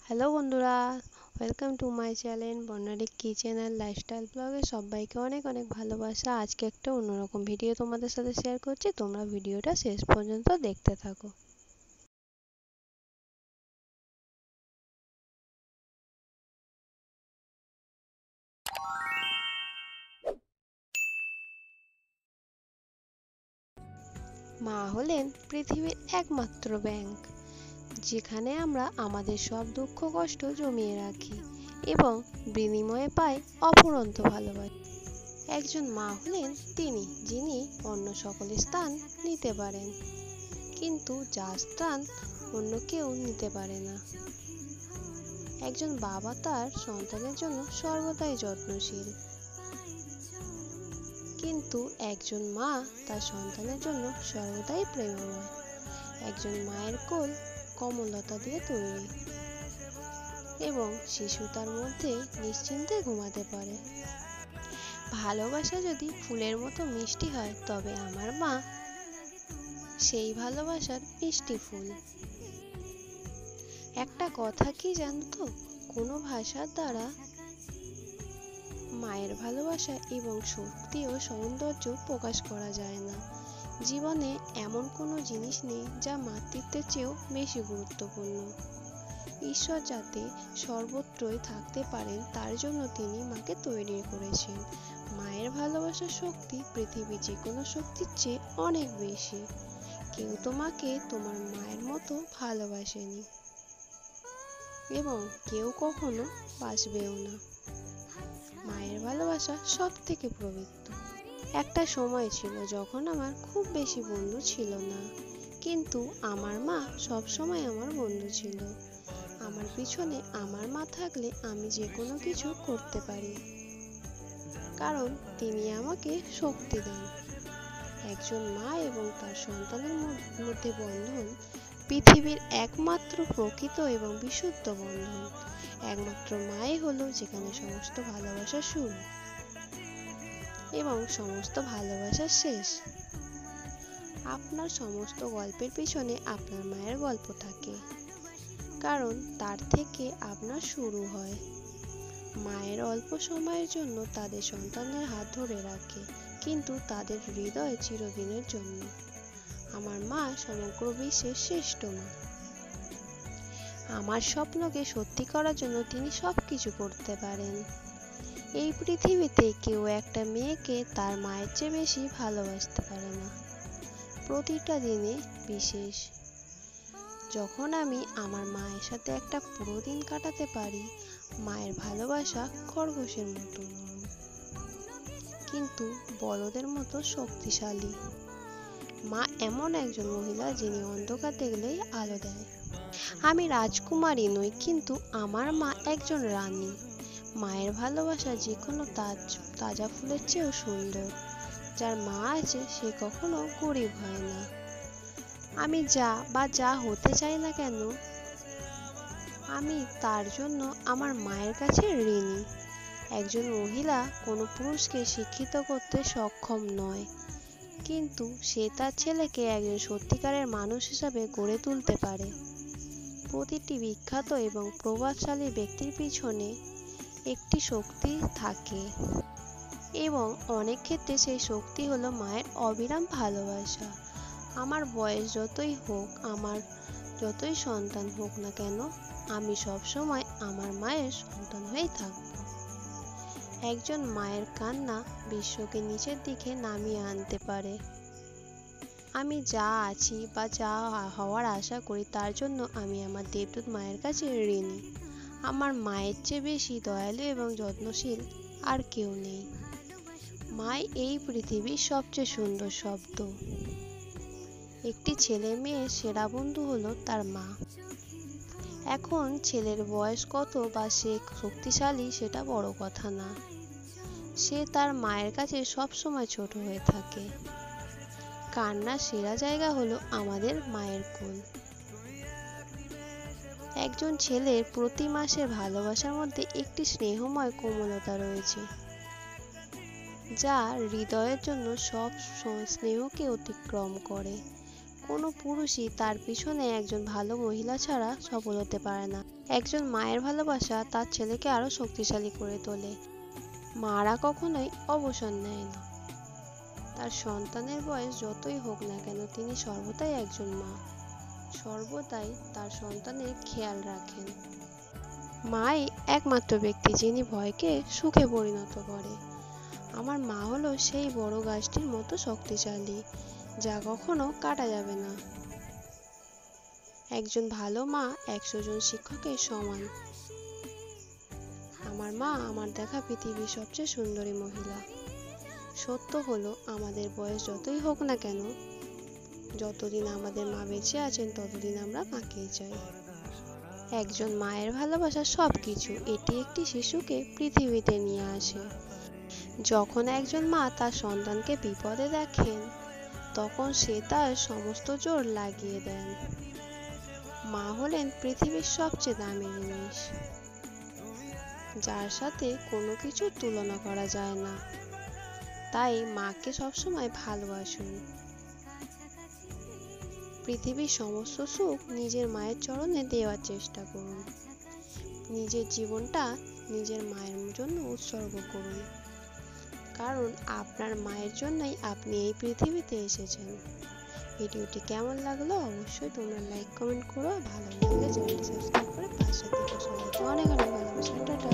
Hello বন্ধুরা, welcome to my channel Barnali kitchen and lifestyle ব্লগে সবাইকে অনেক অনেক ভালোবাসা। আজকে একটা অন্যরকম ভিডিও তোমাদের সাথে শেয়ার করছি, তোমরা ভিডিওটা শেষ পর্যন্ত দেখতে থাকো। মা হলেন পৃথিবীর একমাত্র ব্যাংক, যেখানে আমরা আমাদের সব দুঃখ কষ্ট জমিয়ে রাখি এবং বিনিময়ে পাই অফুরন্ত ভালোবাসা। একজন মা হলেন তিনি যিনি অন্য সকলের স্থান নিতে পারেন, কিন্তু যার স্থান অন্য কেউ নিতে পারে না। একজন বাবা তার সন্তানের জন্য সর্বদাই যত্নশীল, কিন্তু একজন মা তার সন্তানের জন্য সর্বদাই প্রেমময়। একজন মায়ের কোল কোমলতা দিয়ে তৈরি এবং শিশু তার মধ্যে নিশ্চিন্তে ঘুমাতে পারে। ভালোবাসা যদি ফুলের মতো মিষ্টি হয়, তবে আমার মা সেই ভালোবাসার মিষ্টি ফুল। একটা কথা কি জানতো, কোনো ভাষার দ্বারা মায়ের ভালোবাসা এবং শক্তি ও সৌন্দর্য প্রকাশ করা যায় না। জীবনে এমন কোনো জিনিস নেই যা মাতৃত্বের চেয়েও বেশি গুরুত্বপূর্ণ। ঈশ্বর যাতে সর্বত্রই থাকতে পারেন, তার জন্য তিনি মাকে তৈরি করেছেন। মায়ের ভালোবাসার শক্তি পৃথিবীর যে কোনো শক্তির চেয়ে অনেক বেশি। কেউ তোমাকে তোমার মায়ের মতো ভালোবাসেনি এবং কেউ কখনো বাসবেও না। মায়ের ভালোবাসা সব থেকে পবিত্র। একটা সময় ছিল যখন আমার খুব বেশি বন্ধু ছিল না, কিন্তু আমার মা সব সময় আমার বন্ধু ছিল। আমার পিছনে আমার মা থাকলে আমি যে কোনো কিছু করতে পারি, কারণ তিনি আমাকে শক্তি দেন। একজন মা এবং তার সন্তানের মধ্যে বন্ধন পৃথিবীর একমাত্র প্রকৃত এবং বিশুদ্ধ বন্ধন। একমাত্র মাই হলো যেখানে সমস্ত ভালোবাসা শুরু এবং সমস্ত ভালোবাসা শেষ। আপনার সমস্ত গল্পের পিছনে আপনার মায়ের গল্প থাকে, কারণ তার থেকে আপনার শুরু হয়। মায়ের অল্প সময়ের জন্য তাদের সন্তানের হাত ধরে রাখে, কিন্তু তাদের হৃদয় চিরদিনের জন্য। আমার মা সমগ্র বিশ্বের শ্রেষ্ঠ মা। আমার স্বপ্নকে সত্যি করার জন্য তিনি সবকিছু করতে পারেন। এই পৃথিবীতে কেউ একটা মেয়েকে তার মায়ের চেয়ে বেশি ভালোবাসতে পারে না। প্রতিটা দিনে বিশেষ। যখন আমি আমার মায়ের সাথে একটা পুরো দিন কাটাতে পারি, মায়ের ভালোবাসা খরগোশের মতো নরম, কিন্তু বলদের মতো শক্তিশালী। মা এমন একজন মহিলা যিনি অন্ধকার দেখলেই আলো দেয়। আমি রাজকুমারী নই, কিন্তু আমার মা একজন রানী। মায়ের ভালোবাসা যে কোনো তাজা ফুলের চেয়েও সুন্দর। যার মা আছে সে কখনো গরিব হয় না। আমি যা হতে চাই না কেন, আমি তার জন্য আমার মায়ের কাছে ঋণী। একজন মহিলা কোনো পুরুষকে শিক্ষিত করতে সক্ষম নয়, কিন্তু সে তার ছেলেকে একজন সত্যিকারের মানুষ হিসাবে গড়ে তুলতে পারে। প্রতিটি বিখ্যাত এবং প্রভাবশালী ব্যক্তির পিছনে একটি শক্তি থাকে, এবং অনেক ক্ষেত্রে সেই শক্তি হলো মায়ের অবিরাম ভালোবাসা। আমার বয়স যতই হোক, আমার যতই সন্তান হোক না কেন, আমি সবসময় আমার মায়ের সন্তান হয়েই থাকব। একজন মায়ের কান্না বিশ্বকে নিচের দিকে নামিয়ে আনতে পারে। আমি যা আছি বা যা হওয়ার আশা করি, তার জন্য আমি আমার দেবদূত মায়ের কাছে ঋণী। আমার মায়ের চেয়ে বেশি দয়ালু এবং যত্নশীল আর কেউ নেই। মাই এই পৃথিবীর সবচেয়ে সুন্দর শব্দ। একটি ছেলে মেয়ের সেরা বন্ধু হলো তার মা। এখন ছেলের বয়স কত বা সে শক্তিশালী সেটা বড় কথা না, সে তার মায়ের কাছে সবসময় ছোট হয়ে থাকে। কান্নার সেরা জায়গা হলো আমাদের মায়ের কোল। একজন ছেলের প্রতি মাসের ভালোবাসার মধ্যে একটি স্নেহময় কোমলতা রয়েছে, যা হৃদয়ের জন্য সব স্নেহকে অতিক্রম করে। কোনো পুরুষই তার পিছনে একজন ভালো মহিলা ছাড়া সফল হতে পারে না। একজন মায়ের ভালোবাসা তার ছেলেকে আরো শক্তিশালী করে তোলে। মারা কখনোই অবসর নেয় না। তার সন্তানের বয়স যতই হোক না কেন তিনি সর্বদাই একজন মা, সর্বদাই তার সন্তানের খেয়াল রাখেন। মাই একমাত্র ব্যক্তি যিনি ভয়কে সুখে পরিণত করে। আমার মা হলো সেই বড় গাছটির মতো শক্তিশালী, যা কখনো কাটা যাবে না। একজন ভালো মা 100 জন শিক্ষকের সমান। আমার মা আমার দেখা পৃথিবীর সবচেয়ে সুন্দরী মহিলা। সত্য হলো আমাদের বয়স যতই হোক না কেন, যতদিন আমাদের মা বেঁচে আছেন ততদিন আমরা মাকেই চাই। একজন মায়ের ভালোবাসা সবকিছু। এটি একটি শিশুকে পৃথিবীতে নিয়ে আসে। যখন একজন মা তার সন্তানকে বিপদে দেখেন, তখন সে তার সমস্ত জোর লাগিয়ে দেন। মা হলেন পৃথিবীর সবচেয়ে দামি জিনিস, যার সাথে কোনো কিছুর তুলনা করা যায় না। তাই মাকে সবসময় ভালোবাসুন। পৃথিবীর সমস্ত সুখ নিজের মায়ের চরণে দেওয়ার চেষ্টা করুন। নিজের জীবনটা নিজের মায়ের জন্য উৎসর্গ করুন, কারণ আপনার মায়ের জন্যই আপনি এই পৃথিবীতে এসেছেন। ভিডিওটি কেমন লাগলো অবশ্যই তোমরা লাইক কমেন্ট করো। ভালো লাগলে চ্যানেলটি সাবস্ক্রাইব করে পাশে থেকো। সবাইকে অনেক অনেক ভালোবাসা। টাটা।